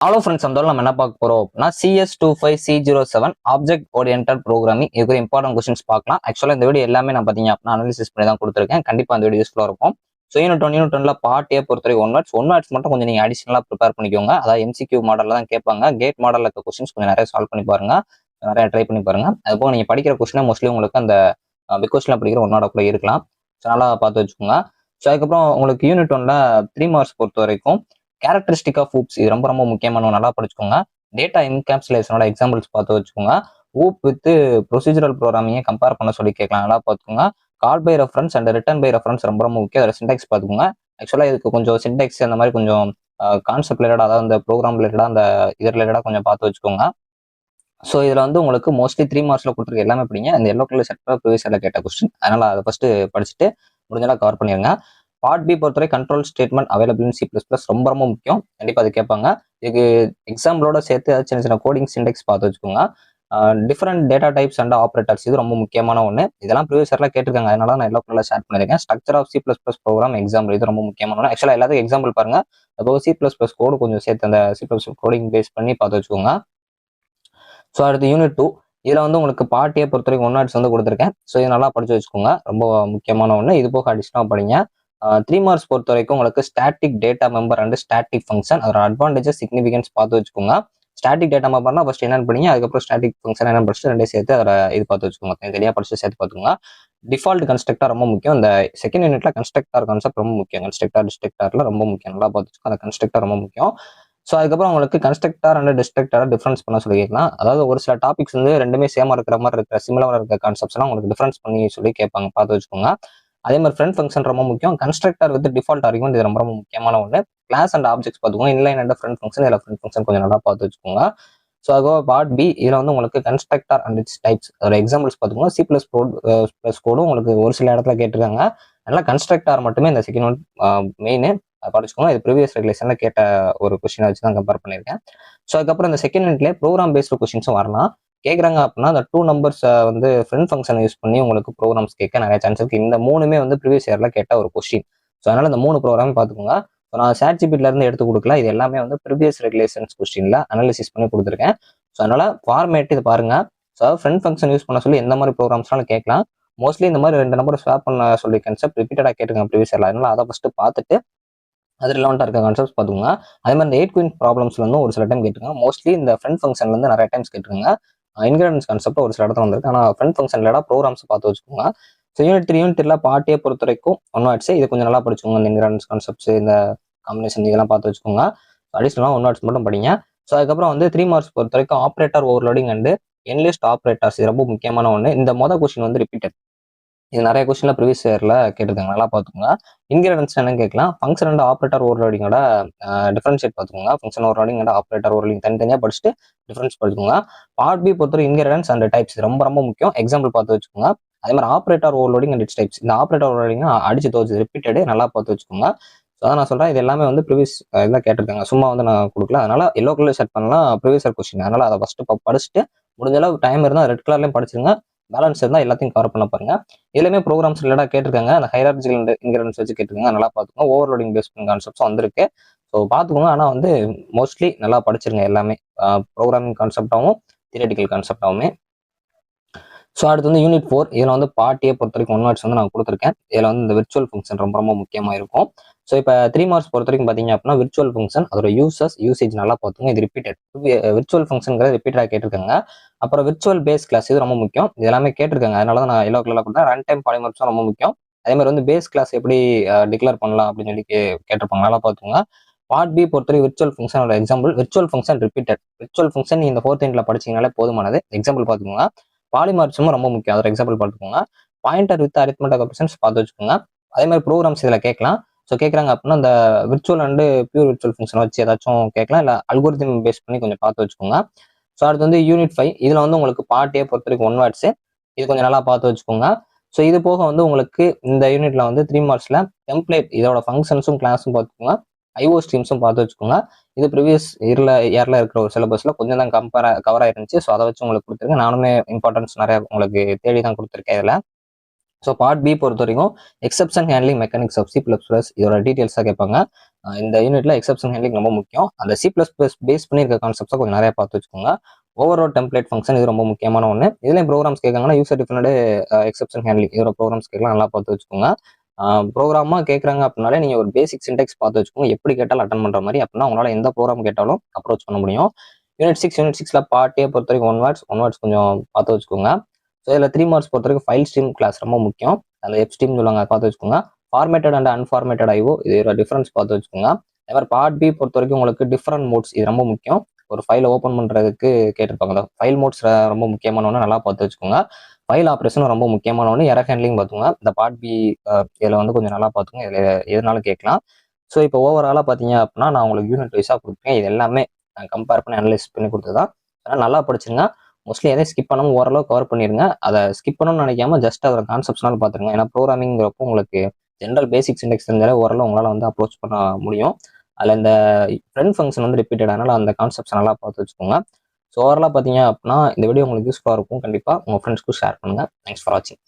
Hello friends, அந்த நம்ம என்ன பார்க்க போறோம் அப்படின்னா CS25C07 ஆப்ஜெக்ட் ஓரியன்டட் ப்ரோக்ராமிங். இதுக்கு இம்பார்ட்டன்ட் கொஸ்டின்ஸ் பார்க்கலாம். ஆக்சுவலாக இந்த வீடியோ எல்லாமே நான் பார்த்தீங்க அப்படின்னா அனாலிசிஸ் பண்ணி தான் கொடுத்துருக்கேன். கண்டிப்பாக அந்த வீடியோ யூஸ்ஃபுல்லாக இருக்கும். ஸோ யூனிட் 1 பார்ட் ஏ பொறுத்தவரைக்கும் ஒன் வேர்ட்ஸ் மட்டும் கொஞ்சம் நீங்கள் அடிஷனலாக ப்ரிப்பேர் பண்ணிக்கோங்க. அதாவது MCQ மாடலில் தான் கேட்பாங்க. கேட் மாடலில் இருக்க கொஸ்டின்ஸ் கொஞ்சம் நிறைய சால்வ் பண்ணி பாருங்க, நிறைய ட்ரை பண்ணி பாருங்க. அதுபோக நீங்கள் படிக்கிற கொஸ்டினே மோஸ்ட்லி உங்களுக்கு அந்த பிக் கொஸ்டினில் படிக்கிற ஒன்னோட கூட இருக்கலாம். ஸோ நல்லா பார்த்து வச்சுக்கோங்க. ஸோ அதுக்கப்புறம் உங்களுக்கு யூனிட் 1 3 மார்க்ஸ் பொறுத்த வரைக்கும் கேரக்டரிஸ்டிக் ஆஃப் ஊப்ஸ், இது ரொம்ப ரொம்ப முக்கியமான நல்லா படிச்சுக்கோங்க. டேட்டா என்கேப்சுலேஷனோட எக்ஸாம்பிள்ஸ் பார்த்து வச்சுக்கோங்க. ஊப் வித் ப்ரொசீஜரல் ப்ரோக்ராமிங்கை கம்பேர் பண்ண சொல்லி கேட்கலாம், நல்லா பார்த்துக்கோங்க. Call by reference and return by reference ரொம்ப ரொம்ப முக்கியம். அதோட சின்டெக்ஸ் பார்த்துக்கோங்க. ஆக்சுவலாக இதுக்கு கொஞ்சம் சின்டெக்ஸ் அந்த மாதிரி கொஞ்சம் கான்செப்ட் ரிலேட்டடாக, அதாவது அந்த ப்ரோக்ராம் ரிலேட்டடாக, அந்த இது ரிலேட்டடாக கொஞ்சம் பார்த்து வச்சுக்கோங்க. ஸோ இதில் வந்து உங்களுக்கு மோஸ்ட்லி 3 மார்க்ஸில் கொடுத்துருக்க எல்லாமே படிங்க. இந்த எல்லோ கலர் செட் ப்ரீவியஸ் இயர்ல கேட்ட கொஸ்டின், அதனால் அதை ஃபஸ்ட்டு படிச்சுட்டு முடிஞ்சளவு கவர் பண்ணிடுங்க. பார்ட் பி பொறுத்தவரை control statement available in C++, ரொம்ப ரொம்ப முக்கியம். கண்டிப்பாக அது கேட்பாங்க. இதுக்கு எக்ஸாம்பிளோட சேர்த்து சின்ன சின்ன கோடிங் சின்டெக்ஸ் பார்த்து வச்சுக்கோங்க. Different data types and operators, இது ரொம்ப முக்கியமான ஒன்று. இதெல்லாம் ப்ரீவியஸ் இயர்ல கேட்டிருக்காங்க, அதனால நான் எல்லோ கலர்ல ஷேர் பண்ணியிருக்கேன். Structure of C++ program example, இது ரொம்ப முக்கியமான ஒன்று. ஆக்சுவலாக எல்லாத்துக்கும் எக்ஸாம்பிள் பாருங்க. அப்போ C++ கோடு கொஞ்சம் சேர்த்து அந்த C++ கோடிங் பேஸ் பண்ணி பார்த்து வச்சுக்கோங்க. ஸோ அடுத்து யூனிட் 2, இதில் வந்து உங்களுக்கு பார்ட் ஏ பொறுத்த வரைக்கும் 1 வேர்ட்ஸ் வந்து கொடுத்துருக்கேன். ஸோ இது நல்லா படிச்சு வச்சுக்கோங்க, ரொம்ப முக்கியமான ஒன்று. இது போக அடிஷனலாக படிங்க. 3 மார்க்ஸ் பொறுத்த வரைக்கும் உங்களுக்கு static data member and static function, அதோட அட்வான்டேஜஸ் சிக்னிஃபிகன்ஸ் பார்த்து வச்சுக்கோங்க. ஸ்டாட்டிக் டேட்டா மெம்பர்னா ஃபர்ஸ்ட் என்னன்னு படிங்க, அதுக்கப்புறம் ஸ்டாட்டிக் ஃபங்க்ஷன் என்ன படிச்சுட்டு ரெண்டே சேர்த்து அதை இது பார்த்து வச்சுக்கோங்க. தனியாக படிச்சு சேர்த்து பார்த்துக்கோங்க. டிஃபால்ட் கன்ஸ்ட்ரக்டர் ரொம்ப முக்கியம். இந்த செகண்ட் யூனிட்ல கன்ஸ்ட்ரக்டர் கான்செப்ட் ரொம்ப முக்கியம். கன்ஸ்ட்ரக்டர் டிஸ்ட்ரக்டர்ல ரொம்ப முக்கியம், நல்லா பார்த்து வச்சுக்கோங்க. அந்த கன்ஸ்ட்ரக்டர் ரொம்ப முக்கியம். ஸோ அதுக்கப்புறம் உங்களுக்கு கன்ஸ்ட்ரக்டர் அண்ட் டிஸ்ட்ரக்டரை டிஃபரன்ஸ் பண்ண சொல்லி கேட்கலாம். அதாவது ஒரு சில டாபிக்ஸ் வந்து ரெண்டுமே சேமா இருக்கிற மாதிரி இருக்கிற சிமிலராக இருக்கிற கான்செப்ட்ஸ்லாம் உங்களுக்கு டிஃபரன்ஸ் பண்ணி சொல்லி கேட்பாங்க, பார்த்து வச்சுக்கோங்க. அதே மாதிரி ஃப்ரெண்ட் ஃபங்க்ஷன் ரொம்ப முக்கியம். கன்ஸ்ட்ரக்டர் வித் டிஃபால்ட் ஆர்குமெண்ட், இது ரொம்ப ரொம்ப முக்கியமான ஒன்று. கிளாஸ் அண்ட் ஆப்ஜெக்ட்ஸ் பார்த்துக்கோங்க. இன்லைன் அண்ட் ஃப்ரெண்ட் ஃபங்க்ஷன், இதில் ஃப்ரெண்ட் ஃபங்க்ஷன் கொஞ்சம் நல்லா பார்த்து வச்சுக்கோங்க. ஸோ அதுக்கப்புறம் பார்ட் பி, இதில் வந்து உங்களுக்கு கன்ஸ்ட்ரக்டர் அண்ட் இட்ஸ் டைப்ஸ், அதோட எக்ஸாம்பிள்ஸ் பார்த்துக்கோங்க. C++ கோடும் உங்களுக்கு ஒரு சில இடத்துல கேட்டிருக்காங்க. அதனால கன்ஸ்ட்ரக்டர் மட்டுமே இந்த செகண்ட் ஒன் மெயின் படிச்சுக்கோங்க. இது ப்ரீவியஸ் ரெகுலேஷன்ல கேட்ட ஒரு கொஸ்டினை வச்சு தான் கம்பேர் பண்ணியிருக்கேன். ஸோ அதுக்கப்புறம் இந்த செகண்ட் யூனிட்லேயே ப்ரோக்ராம் பேஸ்டு கொஸ்டின்ஸும் வரலாம். கேட்குறாங்க அப்படின்னா அந்த 2 நம்பர்ஸ் வந்து ஃப்ரெண்ட் ஃபங்க்ஷன் யூஸ் பண்ணி உங்களுக்கு ப்ரோக்ராம்ஸ் கேட்க நிறைய சான்ஸ் இருக்கு. இந்த 3மே வந்து ப்ரீவியஸ் இயர்ல கேட்ட ஒரு கொஸ்டின். ஸோ அதனால இந்த 3 ப்ரோக்ராம் பார்த்துக்கோங்க. ஸோ நான் ChatGPT இருந்து எடுத்து கொடுக்கல, இது எல்லாமே வந்து ப்ரீவியஸ் ரெகுலேஷன்ஸ் கொஸ்டின்ல அனாலிசிஸ் பண்ணி கொடுத்துருக்கேன். ஸோ அதனால ஃபார்மேட் இது பாருங்க. ஸோ ஃப்ரெண்ட் ஃபங்க்ஷன் யூஸ் பண்ண சொல்லி எந்த மாதிரி ப்ரோக்ராம்ஸ்னாலும் கேட்கலாம். மோஸ்ட்லி இந்த மாதிரி 2 நம்பர் ஸ்வாப் பண்ண சொல்லி கான்செப்ட் ரிப்பீட்டடாக கேட்டிருக்காங்க ப்ரீவியஸ் இயர்ல. அதனால அதை ஃபர்ஸ்ட் பார்த்துட்டு அது ரிலவெண்ட்டாக இருக்க கான்செப்ட்ஸ் பார்த்துக்கோங்க. அதே மாதிரி இந்த 8 குயின் ப்ராப்ளம்ஸ்ல இருந்தும் ஒரு சில டைம் கேட்டுருக்காங்க. மோஸ்ட்லி இந்த ஃப்ரெண்ட் ஃபங்க்ஷன்ல இருந்து நிறைய டைம்ஸ் கேட்டுருக்காங்க. இன்கிரிடியன்ஸ் கான்செப்ட் ஒரு சில இடத்துல வந்திருக்கு. ஆனால் ஃப்ரெண்ட் ஃபங்க்ஷன்ல ப்ரோக்ராம்ஸ் பார்த்து வச்சுக்கோங்க. ஸோ யூனிட் 3 பார்ட் ஏ பொறுத்த வரைக்கும் 1 வேர்ட்ஸ், இது கொஞ்சம் நல்லா படிச்சுக்கோங்க. இந்த இன்கிரிடியன்ஸ் கான்செப்ட்ஸ், இந்த காம்பினேஷன் இதெல்லாம் பார்த்து வச்சுக்கோங்க. அடிஷனலாக 1 வேர்ட்ஸ் மட்டும் படிங்க. ஸோ அதுக்கப்புறம் வந்து 3 மார்க்ஸ் பொறுத்த வரைக்கும் operator overloading and enlist operators, இது ரொம்ப முக்கியமான ஒன்று. இந்த கொஸ்டின் வந்து ரிப்பீட்டட், இது நிறைய கொஸ்டின்ல ப்ரீவியஸ் இயர்ல கேட்டிருக்காங்க, நல்லா பார்த்துக்கோங்க. இன்கிரிடியன்ஸ் என்னன்னு கேட்கலாம். ஃபங்க்ஷன் அண்ட் ஆப்ரேட்டர் ஓவர்லோடிங்கோட டிஃபரன்ஷியேட் பார்த்துக்கோங்க. Function overloading and operator overloading தனித்தனியாக படிச்சுட்டு டிஃபரன்ஸ் படிச்சுக்கோங்க. பார்ட் பி பொறுத்தவரை இன்கிரிடியன்ஸ் அண்ட் டைப்ஸ் ரொம்ப ரொம்ப முக்கியம். எக்ஸாம்பிள் பார்த்து வச்சுக்கோங்க. அதே மாதிரி operator overloading and it's types, இந்த ஆப்ரேட்டர் ஓவர்லோடிங் அடிச்சு தோச்சு ரிப்பீட்டடு, நல்லா பார்த்து வச்சுக்கோங்க. ஸோ அதான் நான் சொல்கிறேன், இது எல்லாமே வந்து ப்ரீவியஸ் இதில் கேட்டிருக்காங்க, சும்மா வந்து நான் கொடுக்கல. அதனால எல்லோ கலர் செட் பண்ணலாம் ப்ரீவியஸ் இயர் கொஸ்டின். அதனால அதை ஃபஸ்ட்டு படிச்சுட்டு முடிஞ்சளவு டைம் இருந்தால் ரெட் கலர்லையும் படிச்சிருங்க. பேலன்ஸ் இருந்தால் எல்லாத்தையும் கவர் பண்ண பாருங்க. இதுலையுமே ப்ரோக்ராம்ஸ் ரிலேட்டாக கேட்டிருக்காங்க. அந்த ஹைரார்ச்சிக்கல் இன்கிரிடியன்ஸ் வச்சு கேட்டிருக்காங்க, நல்லா பார்த்துக்கோங்க. ஓவர்லோடிங் பேஸ்ட் கான்செப்ட்ஸும் வந்திருக்கு. ஸோ பார்த்துக்கோங்க. ஆனால் வந்து மோஸ்ட்லி நல்லா படிச்சிருங்க எல்லாமே, ப்ரோக்ராமிங் கான்செப்டாகவும் தியரிட்டிக்கல் கான்செப்டாகவுமே. ஸோ அடுத்து வந்து யூனிட் 4, இதில் வந்து பார்ட் ஏ பொறுத்த வரைக்கும் 1 வேர்ட்ஸ் வந்து நான் கொடுத்துருக்கேன். இதில் வந்து இந்த விர்ச்சுவல் ஃபங்க்ஷன் ரொம்ப ரொம்ப முக்கியமாக இருக்கும். ஸோ இப்போ 3 மார்க்ஸ் பொறுத்த வரைக்கும் பார்த்தீங்க அப்படின்னா விர்ச்சுவல் ஃபங்க்ஷன், அதோட யூசேஜ் நல்லா பார்த்துங்க. இது ரிப்பீட்டட், விர்ச்சுவல் ஃபங்க்ஷன்ங்கிறது ரிப்பீட்டடாக கேட்டிருக்காங்க. அப்புறம் விர்ச்சுவல் பேஸ் கிளாஸ், இது ரொம்ப முக்கியம். இது எல்லாமே கேட்டிருக்காங்க, அதனால தான் நான் எல்லோ கலரில் கொடுத்தேன். ரன் டைம் பாலிமார்ப்ஸும் ரொம்ப முக்கியம். அதே மாதிரி வந்து பேஸ் கிளாஸ் எப்படி டிக்ளேர் பண்ணலாம் அப்படின்னு சொல்லி கேட்டிருப்பாங்க, நல்லா பார்த்துக்கோங்க. பார்ட் பி பொறுத்தவரை விர்ச்சுவல் ஃபங்க்ஷனோட example, virtual function repeated. Virtual function இந்த 4th யூனிட்ல படிச்சீங்கனாலே போதுமானது. எக்ஸாம்பிள் பார்த்துக்கோங்க. பாலிமார்ப்ஸும் ரொம்ப முக்கியம், அதோட எக்ஸாம்பிள் பார்த்துக்கோங்க. பாயிண்டர் வித் அரித்மெட்டிக் ஆபரேஷன்ஸ் பார்த்து வச்சுக்கோங்க. அதே மாதிரி ப்ரோக்ராம்ஸ் இதில் கேட்கலாம். ஸோ கேட்குறாங்க அப்படின்னா இந்த virtual and pure virtual function வச்சு ஏதாச்சும் கேட்கலாம், இல்லை அல்கோரிதம் பேஸ் பண்ணி கொஞ்சம் பார்த்து வச்சுக்கோங்க. ஸோ அடுத்து வந்து யூனிட் 5, இதில் வந்து உங்களுக்கு பார்ட் ஏ பொறுத்த வரைக்கும் 1 வேர்ட்ஸ், இது கொஞ்சம் நல்லா பார்த்து வச்சுக்கோங்க. ஸோ இது போக வந்து உங்களுக்கு இந்த யூனிட்ல வந்து 3 மார்க்ஸ்ல டெம்ப்ளேட், இதோட ஃபங்க்ஷன்ஸும் கிளாஸும் பார்த்துக்கோங்க. ஐஓ ஸ்ட்ரீம்ஸும் பார்த்து வச்சுக்கோங்க. இது ப்ரீவியஸ் இயர்ல இருக்கிற ஒரு சிலபஸ்ல கொஞ்சம் தான் கவர் ஆயிருந்துச்சு. ஸோ அதை வச்சு உங்களுக்கு கொடுத்துருக்கேன். நானுமே இம்பார்ட்டன்ஸ் நிறைய உங்களுக்கு தேடி தான் கொடுத்துருக்கேன் இதில். ஸோ பார்ட் பி பொறுத்த வரைக்கும் exception handling mechanics of C++, இதோட டீட்டெயில்ஸாக கேட்பாங்க. இந்த யூனிட்ல எக்ஸப்ஷன் ஹேண்ட்லிங் ரொம்ப முக்கியம். அந்த C++ பேஸ் பண்ணியிருக்க கான்செப்ட்ஸை கொஞ்சம் நிறைய பார்த்து வச்சுக்கோங்க. ஓவர்லோட் டெம்ப்ளேட் ஃபங்க்ஷன் இது ரொம்ப முக்கியமான ஒன்று. இதுலேயும் ப்ரோக்ராம்ஸ் கேட்காங்கன்னா யூசர் டிஃபைன்டு எக்ஸப்ஷன் ஹேண்ட்லிங் இதோட ப்ரோக்ராம்ஸ் கேட்கலாம், நல்லா பார்த்து வச்சுக்கோங்க. ப்ரோக்ராமாக கேட்குறாங்க அப்படின்னாலே நீங்கள் ஒரு பேசிக் சின்டெக்ஸ் பார்த்து வச்சுக்கோங்க. எப்படி கேட்டாலும் அட்டன் பண்ணுற மாதிரி, அப்படின்னா உங்களால் எந்த ப்ரோக்ராம் கேட்டாலும் அப்ரோச் பண்ண முடியும். யூனிட் 6ல பார்ட்டே பொறுத்த வரைக்கும் ஒன் வேர்ட்ஸ் கொஞ்சம் பார்த்து வச்சுக்கோங்க. ஸோ இதில் 3 மார்க்ஸ் பொறுத்த வரைக்கும் ஃபைல் ஸ்ட்ரீம் கிளாஸ் ரொம்ப முக்கியம். அந்த எஃப் ஸ்ட்ரீம் சொல்லுவாங்க, பார்த்து வச்சுக்கோங்க. ஃபார்மேட்டட் அண்ட் அன்ஃபார்மேட்டட் IO இதோட டிஃபரன்ஸ் பார்த்து வச்சுக்கோங்க. அதே மாதிரி பார்ட் பி பொறுத்த வரைக்கும் உங்களுக்கு டிஃப்ரெண்ட் மோட்ஸ் இது ரொம்ப முக்கியம். ஒரு ஃபைலை ஓப்பன் பண்ணுறதுக்கு கேட்டிருப்பாங்க. அந்த ஃபைல் மோட்ஸ் ரொம்ப முக்கியமான ஒன்று, நல்லா பார்த்து வச்சுக்கோங்க. ஃபைல் ஆப்ரேஷன் ரொம்ப முக்கியமான ஒன்று. எரர் ஹேண்ட்லிங் பார்த்துக்கோங்க. இந்த பார்ட் பி இதில் வந்து கொஞ்சம் நல்லா பார்த்துக்கோங்க. இதில் எதுனாலும் கேட்கலாம். ஸோ இப்போ ஓவராலாக பார்த்தீங்க அப்படின்னா நான் உங்களுக்கு யூனிட் வைஸாக கொடுத்துருக்கேன். இது எல்லாமே நான் கம்பேர் பண்ணி அனலைஸ் பண்ணி கொடுத்ததான். அதனால் நல்லா படிச்சுங்க. மோஸ்ட்லி எதையும் ஸ்கிப் பண்ணாமல் ஓரளவு கவர் பண்ணிடுங்க. அதை ஸ்கிப் பண்ணணும்னு நினைக்காம ஜஸ்ட் அதோட கான்செப்ட்ஸ்னாலும் பார்த்துருங்க. ஏன்னா ப்ரோக்ராமிங்கிறப்போ உங்களுக்கு ஜென்ரல் பேசிக் சின்டெக்ஸ் தெரிஞ்சாலே ஓரளவு உங்களால் வந்து அப்ரோச் பண்ண முடியும். அதில் இந்த ஃப்ரெண்ட் ஃபங்க்ஷன் வந்து ரிப்பீட்டட், அதனால் அந்த கான்செப்ட்ஸ் நல்லா பார்த்து வச்சுக்கோங்க. ஸோ ஓவராலாக பார்த்தீங்க அப்படின்னா இந்த வீடியோ உங்களுக்கு யூஸ்ஃபுல்லாக இருக்கும். கண்டிப்பாக உங்கள் ஃப்ரெண்ட்ஸ்க்கும் ஷேர் பண்ணுங்கள். தேங்க்ஸ் ஃபார் வாட்சிங்.